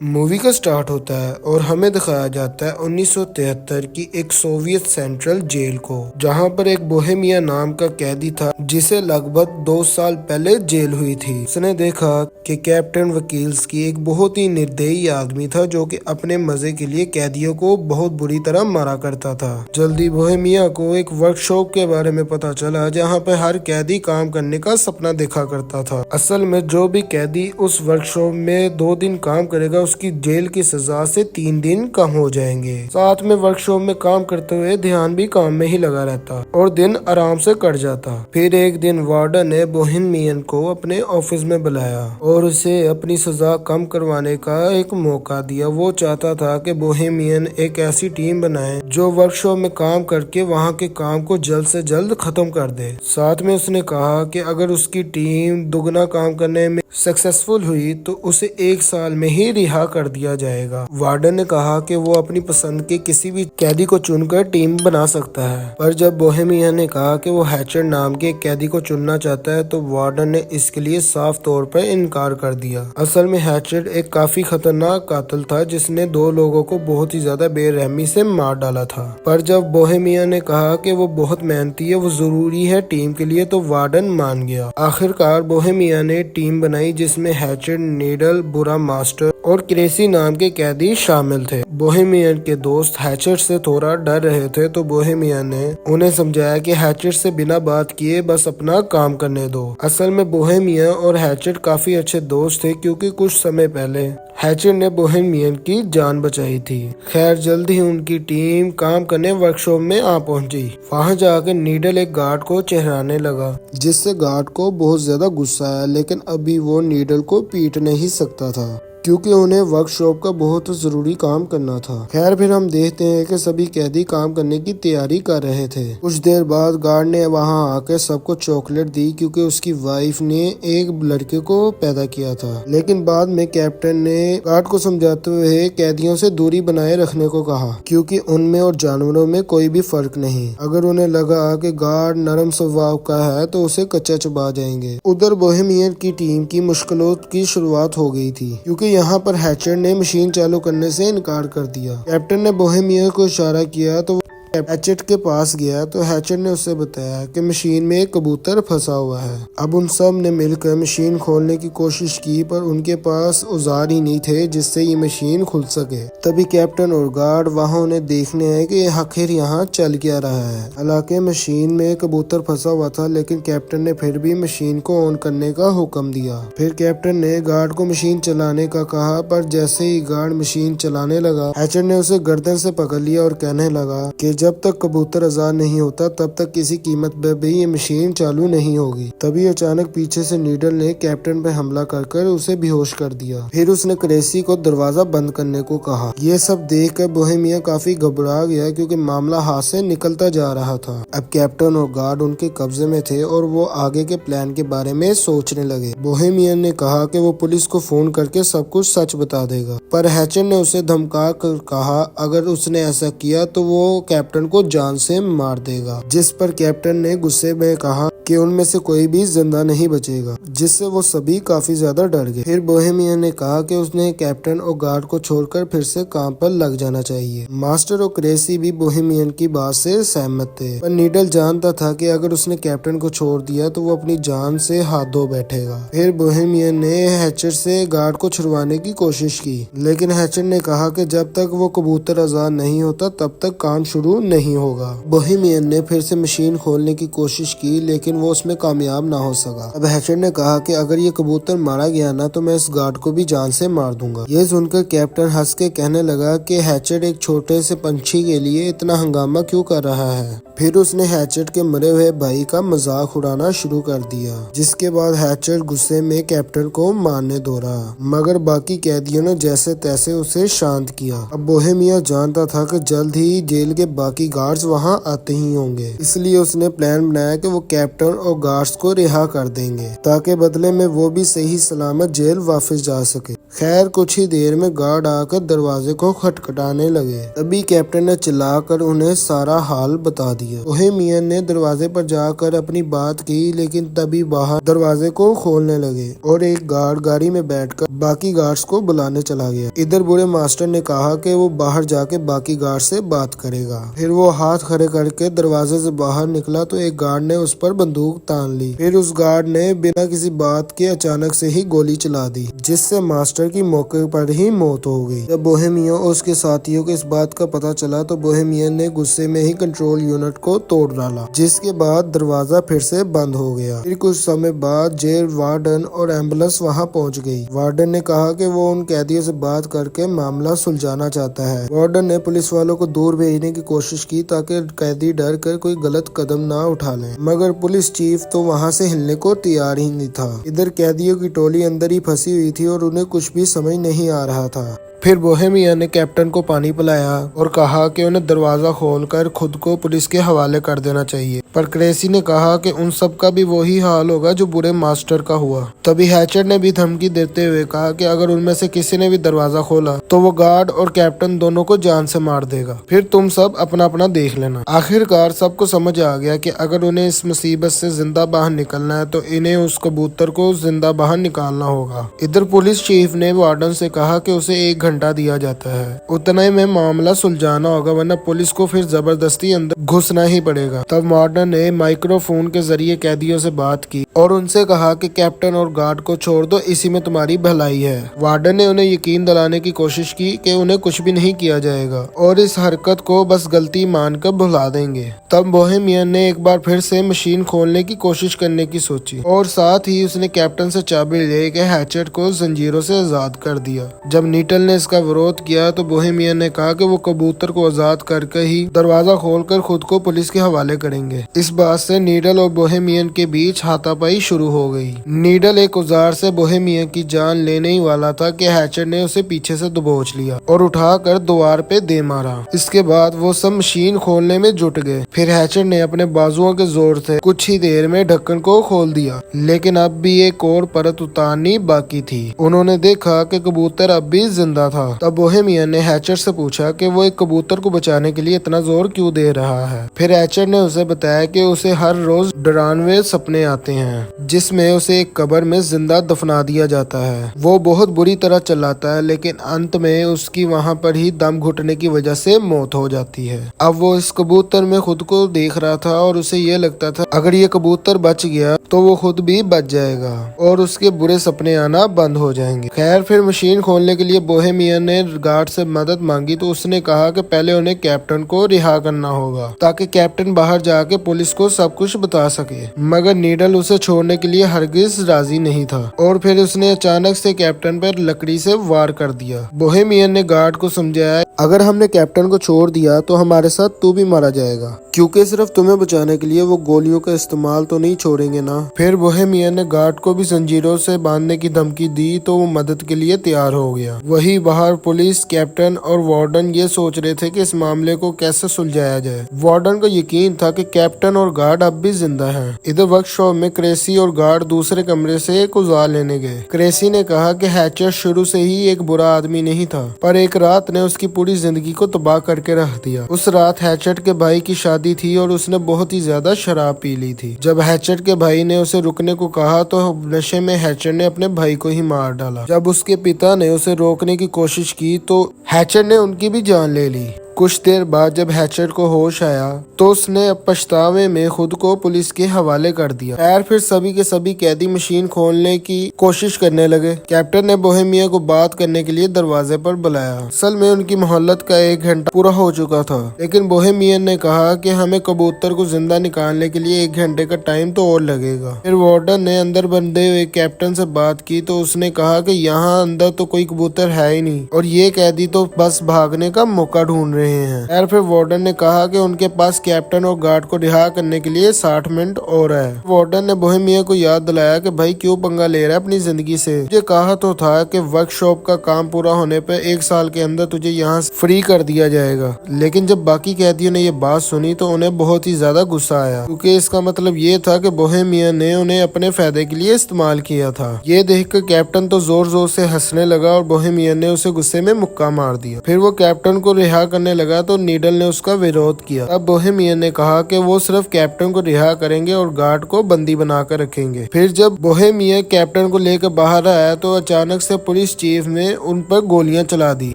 Movie का start होता है और हमें दिखाया जाता है 1973 की एक सोवियत सेंट्रल जेल को, जहां पर एक बोहेमिया नाम का कैदी था जिसे लगभग 2 साल पहले जेल हुई थी। उसने देखा कि कैप्टन वकील्स की एक बहुत ही निर्दयी आदमी था जो कि अपने मजे के लिए कैदियों को बहुत बुरी तरह मारा करता था। जल्दी बोहेमिया को एक वर्कशॉप के बारे में पता चला जहाँ पर हर कैदी काम करने का सपना देखा करता था। असल में जो भी कैदी उस वर्कशॉप में 2 दिन काम करेगा उसकी जेल की सजा से 3 दिन कम हो जाएंगे। साथ में वर्कशॉप में काम करते हुए ध्यान भी काम में ही लगा रहता और दिन आराम से कट जाता। फिर एक दिन वार्डन ने बोहेमियन को अपने ऑफिस में बुलाया और उसे अपनी सजा कम करवाने का एक मौका दिया। वो चाहता था कि बोहेमियन एक ऐसी टीम बनाए जो वर्कशॉप में काम करके वहाँ के काम को जल्द से जल्द खत्म कर दे। साथ में उसने कहा कि अगर उसकी टीम दुगना काम करने में सक्सेसफुल हुई तो उसे 1 साल में ही रिहा कर दिया जाएगा। वार्डन ने कहा कि वो अपनी पसंद के किसी भी कैदी को चुनकर टीम बना सकता है, पर जब बोहेमिया ने कहा कि वो हैचर नाम के एक कैदी को चुनना चाहता है तो वार्डन ने इसके लिए साफ तौर पर इनकार कर दिया। असल में हैचर एक काफी खतरनाक कातिल था जिसने 2 लोगों को बहुत ही ज्यादा बेरहमी से मार डाला था। पर जब बोहेमिया ने कहा कि वो बहुत मेहनती है, वो जरूरी है टीम के लिए, तो वार्डन मान गया। आखिरकार बोहेमिया ने टीम बनाई जिसमें हैचर, नीडल, बुरा मास्टर और क्रेसी नाम के कैदी शामिल थे। बोहेमियन के दोस्त हैचर से थोड़ा डर रहे थे तो बोहेमियन ने उन्हें समझाया कि हैचर से बिना बात किए बस अपना काम करने दो। असल में बोहेमियन और हैचर काफी अच्छे दोस्त थे क्योंकि कुछ समय पहले हैचर ने बोहेमियन की जान बचाई थी। खैर जल्द ही उनकी टीम काम करने वर्कशॉप में आ पहुंची। वहां जाकर नीडल एक गार्ड को चेहराने लगा जिससे गार्ड को बहुत ज्यादा गुस्सा आया, लेकिन अभी वो नीडल को पीट नहीं सकता था क्योंकि उन्हें वर्कशॉप का बहुत जरूरी काम करना था। खैर फिर हम देखते हैं कि सभी कैदी काम करने की तैयारी कर रहे थे। कुछ देर बाद गार्ड ने वहां आकर सबको चॉकलेट दी क्योंकि उसकी वाइफ ने एक लड़के को पैदा किया था। लेकिन बाद में कैप्टन ने गार्ड को समझाते हुए कैदियों से दूरी बनाए रखने को कहा क्योंकि उनमें और जानवरों में कोई भी फर्क नहीं। अगर उन्हें लगा कि गार्ड नरम स्वभाव का है तो उसे कच्चा चबा जाएंगे। उधर बोहेमियन की टीम की मुश्किलों की शुरुआत हो गई थी क्योंकि यहाँ पर हैचर ने मशीन चालू करने से इनकार कर दिया। कैप्टन ने बोहेमिया को इशारा किया तो हैचर के पास गया तो हैचर ने उसे बताया कि मशीन में एक कबूतर फंसा हुआ है। अब उन सब ने मिलकर मशीन खोलने की कोशिश की पर उनके पास औजार ही नहीं थे जिससे ये मशीन खुल सके। तभी कैप्टन और गार्ड वहां उन्हें देखने आए कि आखिर यहाँ चल क्या रहा है। हालांकि मशीन में कबूतर फंसा हुआ था लेकिन कैप्टन ने फिर भी मशीन को ऑन करने का हुक्म दिया। फिर कैप्टन ने गार्ड को मशीन चलाने का कहा, पर जैसे ही गार्ड मशीन चलाने लगा हैचर ने उसे गर्दन से पकड़ लिया और कहने लगा कि जब तक कबूतर आजाद नहीं होता तब तक किसी कीमत पर भी ये मशीन चालू नहीं होगी। तभी अचानक पीछे से नीडल ने कैप्टन पर हमला कर उसे बेहोश कर दिया। फिर उसने क्रेसी को दरवाजा बंद करने को कहा। ये सब देखकर बोहेमिया काफी घबरा गया क्योंकि मामला हाथ से निकलता जा रहा था। अब कैप्टन और गार्ड उनके कब्जे में थे और वो आगे के प्लान के बारे में सोचने लगे। बोहेमियन ने कहा कि वो पुलिस को फोन करके सब कुछ सच बता देगा, पर हैचर ने उसे धमका कर कहा अगर उसने ऐसा किया तो वो कैप्टन को जान से मार देगा। जिस पर कैप्टन ने गुस्से में कहा कि उनमें से कोई भी जिंदा नहीं बचेगा, जिससे वो सभी काफी ज्यादा डर गए। फिर बोहेमियन ने कहा कि उसने कैप्टन और गार्ड को छोड़कर फिर से काम पर लग जाना चाहिए। मास्टर और क्रेसी भी बोहेमियन की बात से सहमत थे, पर नीडल जानता था कि अगर उसने कैप्टन को छोड़ दिया तो वो अपनी जान से हाथ धो बैठेगा। फिर बोहेमियन ने हैचर से गार्ड को छुड़वाने की कोशिश की, लेकिन हैचर ने कहा कि जब तक वो कबूतर आजाद नहीं होता तब तक काम शुरू नहीं होगा। बोहेमियन ने फिर से मशीन खोलने की कोशिश की लेकिन वो उसमें कामयाब ना हो सका। अब हैचर ने कहा कि अगर ये कबूतर मारा गया ना तो मैं इस गार्ड को भी जान से मार दूंगा। ये सुनकर कैप्टन हंस के कहने लगा कि हैचर एक छोटे से पंछी के लिए इतना हंगामा क्यों कर रहा है। फिर उसने हैचर के मरे हुए भाई का मजाक उड़ाना शुरू कर दिया, जिसके बाद हैचर गुस्से में कैप्टन को मारने दौड़ा, मगर बाकी कैदियों ने जैसे तैसे उसे शांत किया। अब बोहेमिया जानता था कि जल्द ही जेल के बाकी गार्ड्स वहां आते ही होंगे, इसलिए उसने प्लान बनाया कि वो कैप्टन और गार्ड्स को रिहा कर देंगे ताकि बदले में वो भी सही सलामत जेल वापस जा सके। खैर कुछ ही देर में गार्ड आकर दरवाजे को खटखटाने लगे। तभी कैप्टन ने चिल्लाकर उन्हें सारा हाल बता दिया। बोहेमियन ने दरवाजे पर जाकर अपनी बात की, लेकिन तभी बाहर दरवाजे को खोलने लगे और एक गार्ड गाड़ी में बैठकर बाकी गार्ड्स को बुलाने चला गया। इधर बूढ़े मास्टर ने कहा कि वो बाहर जाके बाकी गार्ड से बात करेगा। फिर वो हाथ खड़े करके दरवाजे से बाहर निकला तो एक गार्ड ने उस पर बंदूक तान ली। फिर उस गार्ड ने बिना किसी बात के अचानक से ही गोली चला दी, जिससे मास्टर की मौके पर ही मौत हो गई। जब बोहेमियन और उसके साथियों को इस बात का पता चला तो बोहेमियन ने गुस्से में ही कंट्रोल यूनिट को तोड़ डाला, जिसके बाद दरवाजा फिर से बंद हो गया। फिर कुछ समय बाद जेल वार्डन और एम्बुलेंस वहां पहुंच गई। वार्डन ने कहा कि वो उन कैदियों से बात करके मामला सुलझाना चाहता है। वार्डन ने पुलिस वालों को दूर भेजने की कोशिश की ताकि कैदी डर कर कोई गलत कदम ना उठा लें, मगर पुलिस चीफ तो वहां से हिलने को तैयार ही नहीं था। इधर कैदियों की टोली अंदर ही फंसी हुई थी और उन्हें कुछ भी समझ नहीं आ रहा था। फिर बोहेमियन ने कैप्टन को पानी पिलाया और कहा कि उन्हें दरवाजा खोलकर खुद को पुलिस के हवाले कर देना चाहिए, पर क्रेसी ने कहा कि उन सब का भी वही हाल होगा जो बुरे मास्टर का हुआ। तभी हैचर ने भी धमकी देते हुए कहा कि अगर उनमें से किसी ने भी दरवाजा खोला तो वो गार्ड और कैप्टन दोनों को जान से मार देगा। फिर तुम सब अपना अपना देख लेना। आखिरकार सबको समझ आ गया कि अगर उन्हें इस मुसीबत से जिंदा बाहर निकलना है तो इन्हें उस कबूतर को जिंदा बाहर निकालना होगा। इधर पुलिस चीफ ने वार्डन से कहा कि उसे 1 घंटा दिया जाता है, उतने में मामला सुलझाना होगा, वरना पुलिस को फिर जबरदस्ती अंदर घुसना ही पड़ेगा। तब वार्डन ने माइक्रोफोन के जरिए कैदियों से बात की और उनसे कहा कि कैप्टन और गार्ड को छोड़ दो, इसी में तुम्हारी भलाई है। वार्डन ने उन्हें यकीन दिलाने की कोशिश की कि उन्हें कुछ भी नहीं किया जाएगा और इस हरकत को बस गलती मानकर भुला देंगे। तब बोहेमियन ने एक बार फिर से मशीन खोलने की कोशिश करने की सोची और साथ ही उसने कैप्टन से चाबी लेके हैचेट को जंजीरों से आजाद कर दिया। जब नीटल ने इसका विरोध किया तो बोहेमियन ने कहा कि वो कबूतर को आजाद करके ही दरवाजा खोलकर खुद को पुलिस के हवाले करेंगे। इस बात से नीडल और बोहेमियन के बीच हाथापाई शुरू हो गई। नीडल एक औजार से बोहेमियन की जान लेने ही वाला था कि हैचर ने उसे पीछे से दबोच लिया और उठाकर द्वार पे दे मारा। इसके बाद वो सब मशीन खोलने में जुट गए। फिर हैचर ने अपने बाजुओं के जोर से कुछ ही देर में ढक्कन को खोल दिया, लेकिन अब भी एक और परत उतारनी बाकी थी। उन्होंने देखा कि कबूतर अब भी जिंदा था। तब बोहेमियन ने हैचर से पूछा कि वो एक कबूतर को बचाने के लिए इतना जोर क्यों दे रहा है। फिर हैचर ने उसे बताया कि उसे हर रोज डरावने सपने आते हैं जिसमें उसे एक कब्र में जिंदा दफना दिया जाता है। वो बहुत बुरी तरह चिल्लाता है, लेकिन अंत में उसकी वहाँ पर ही दम घुटने की वजह से मौत हो जाती है। अब वो इस कबूतर में खुद को देख रहा था और उसे ये लगता था अगर ये कबूतर बच गया तो वो खुद भी बच जाएगा और उसके बुरे सपने आना बंद हो जाएंगे। खैर फिर मशीन खोलने के लिए बोहेमियन ने गार्ड से मदद मांगी तो उसने कहा कि पहले उन्हें कैप्टन को रिहा करना होगा ताकि कैप्टन बाहर जाके पुलिस को सब कुछ बता सके, मगर नीडल उसे छोड़ने के लिए हरगिज राजी नहीं था और फिर उसने अचानक से कैप्टन पर लकड़ी से वार कर दिया। बोहेमियन ने गार्ड को समझाया अगर हमने कैप्टन को छोड़ दिया तो हमारे साथ तू भी मारा जाएगा, क्योंकि सिर्फ तुम्हें बचाने के लिए वो गोलियों का इस्तेमाल तो नहीं छोड़ेंगे ना। फिर बोहेमियन ने गार्ड को भी जंजीरों से बांधने की धमकी दी तो वो मदद के लिए तैयार हो गया। वही बाहर पुलिस, कैप्टन और वार्डन ये सोच रहे थे कि इस मामले को कैसे सुलझाया जाए। वार्डन को यकीन था कि कैप्टन और गार्ड अब भी जिंदा हैं। इधर वर्कशॉप में क्रेसी और गार्ड दूसरे कमरे से एक औजार लेने गए। क्रेसी ने कहा कि हैचर शुरू से ही एक बुरा आदमी नहीं था, पर एक रात ने उसकी पूरी जिंदगी को तबाह करके रख दिया। उस रात हैचर के भाई की शादी थी और उसने बहुत ही ज्यादा शराब पी ली थी। जब हैचर के भाई ने उसे रुकने को कहा तो नशे में हैचर ने अपने भाई को ही मार डाला। जब उसके पिता ने उसे रोकने की कोशिश की तो हैचर ने उनकी भी जान ले ली। कुछ देर बाद जब हैचर को होश आया तो उसने पछतावे में खुद को पुलिस के हवाले कर दिया। खैर फिर सभी के सभी कैदी मशीन खोलने की कोशिश करने लगे। कैप्टन ने बोहेमिया को बात करने के लिए दरवाजे पर बुलाया। असल में उनकी मोहल्लत का 1 घंटा पूरा हो चुका था, लेकिन बोहेमियन ने कहा कि हमें कबूतर को जिंदा निकालने के लिए 1 घंटे का टाइम तो और लगेगा। फिर वार्डन ने अंदर बंधे हुए कैप्टन से बात की तो उसने कहा कि यहाँ अंदर तो कोई कबूतर है ही नहीं और ये कैदी तो बस भागने का मौका ढूंढ रहे रहे हैं। यार फिर वार्डन ने कहा कि उनके पास कैप्टन और गार्ड को रिहा करने के लिए 60 मिनट और है। वार्डन ने बोहेमिया को याद दिलाया कि भाई क्यों पंगा ले रहा है अपनी जिंदगी से, मुझे कहा तो था कि वर्कशॉप का काम पूरा होने पे 1 साल के अंदर तुझे यहाँ फ्री कर दिया जाएगा। लेकिन जब बाकी कैदियों ने ये बात सुनी तो उन्हें बहुत ही ज्यादा गुस्सा आया, क्योंकि इसका मतलब ये था कि बोहेमिया ने उन्हें अपने फायदे के लिए इस्तेमाल किया था। ये देखकर कैप्टन तो जोर जोर से हंसने लगा और बोहेमिया ने उसे गुस्से में मुक्का मार दिया। फिर वो कैप्टन को रिहा करने लगा तो नीडल ने उसका विरोध किया। अब बोहेमिया ने कहा कि वो सिर्फ कैप्टन को रिहा करेंगे और गार्ड को बंदी बनाकर रखेंगे। फिर जब बोहेमिया कैप्टन को लेकर बाहर आया तो अचानक से पुलिस चीफ ने उन पर गोलियां चला दी।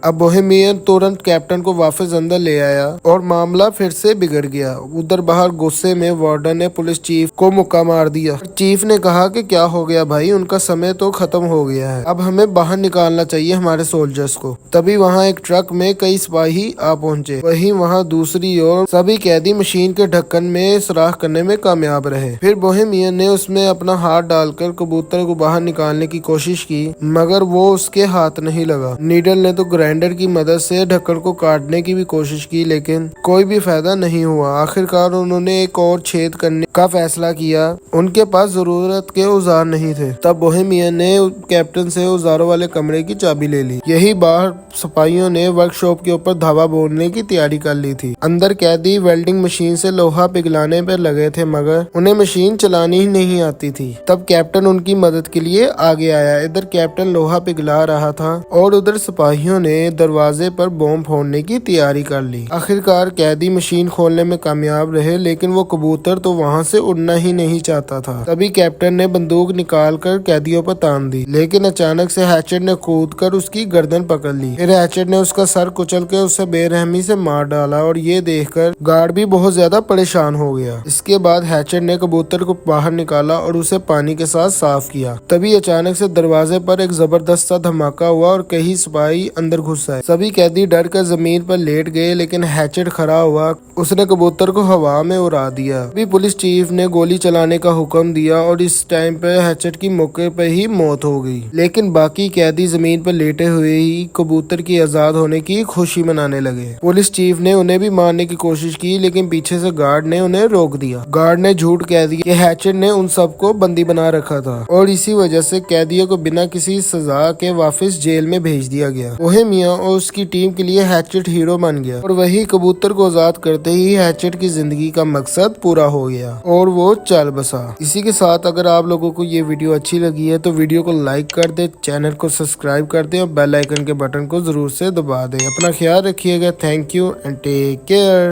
अब बोहेमिया तुरंत कैप्टन को वापस अंदर ले आया और मामला फिर से बिगड़ गया। उधर बाहर गुस्से में वार्डन ने पुलिस चीफ को मुक्का मार दिया। चीफ ने कहा कि क्या हो गया भाई, उनका समय तो खत्म हो गया है, अब हमें बाहर निकालना चाहिए हमारे सोल्जर्स को। तभी वहाँ एक ट्रक में कई सिपाही आ पहुँचे। वहीं वहाँ दूसरी ओर सभी कैदी मशीन के ढक्कन में सुराख करने में कामयाब रहे। फिर बोहेमिया ने उसमें अपना हाथ डालकर कबूतर को बाहर निकालने की कोशिश की, मगर वो उसके हाथ नहीं लगा। नीडल ने तो ग्राइंडर की मदद से ढक्कन को काटने की भी कोशिश की, लेकिन कोई भी फायदा नहीं हुआ। आखिरकार उन्होंने एक और छेद करने का फैसला किया। उनके पास जरूरत के औजार नहीं थे। तब बोहेमिया ने कैप्टन से औजारों वाले कमरे की चाबी ले ली। यही बार सिपाहियों ने वर्कशॉप के ऊपर धावा बोलने की तैयारी कर ली थी। अंदर कैदी वेल्डिंग मशीन से लोहा पिघलाने पर लगे थे, मगर उन्हें मशीन चलानी ही नहीं आती थी। तब कैप्टन उनकी मदद के लिए आगे आया। इधर कैप्टन लोहा पिघला रहा था और उधर सिपाहियों ने दरवाजे पर बॉम्ब फोड़ने की तैयारी कर ली। आखिरकार कैदी मशीन खोलने में कामयाब रहे, लेकिन वो कबूतर तो वहाँ से उड़ना ही नहीं चाहता था। तभी कैप्टन ने बंदूक निकाल कर कैदियों पर तान दी, लेकिन अचानक से हैचेट ने कूद कर उसकी गर्दन पकड़ ली। फिर हैचेट ने उसका सर कुचल के उसे बेरहमी से मार डाला और ये देखकर गार्ड भी बहुत ज्यादा परेशान हो गया। इसके बाद हैचेट ने कबूतर को बाहर निकाला और उसे पानी के साथ साफ किया। तभी अचानक से दरवाजे पर एक जबरदस्त सा धमाका हुआ और कई सिपाही अंदर घुस आए। सभी कैदी डर कर जमीन पर लेट गए, लेकिन हैचेट खड़ा हुआ, उसने कबूतर को हवा में उड़ा दिया। अभी पुलिस चीफ ने गोली चलाने का हुक्म दिया और इस टाइम पे हैचेट की मौके पे ही मौत हो गई। लेकिन बाकी कैदी जमीन पर लेटे हुए ही कबूतर की आजाद होने की खुशी मनाने लगे। पुलिस चीफ ने उन्हें भी मारने की कोशिश की, लेकिन पीछे से गार्ड ने उन्हें रोक दिया। गार्ड ने झूठ कह दिया कि हैचेट ने उन सबको बंदी बना रखा था और इसी वजह से कैदियों को बिना किसी सजा के वापस जेल में भेज दिया गया। बोहेमिया और उसकी टीम के लिए हैचेट हीरो बन गया और वही कबूतर को आजाद करते ही हैचेट की जिंदगी का मकसद पूरा हो गया और वो चल बसा। इसी के साथ अगर आप लोगों को ये वीडियो अच्छी लगी है तो वीडियो को लाइक कर दे, चैनल को सब्सक्राइब कर दे और बेल आइकन के बटन को जरूर से दबा दे। अपना ख्याल रखिएगा। Thank you and take care.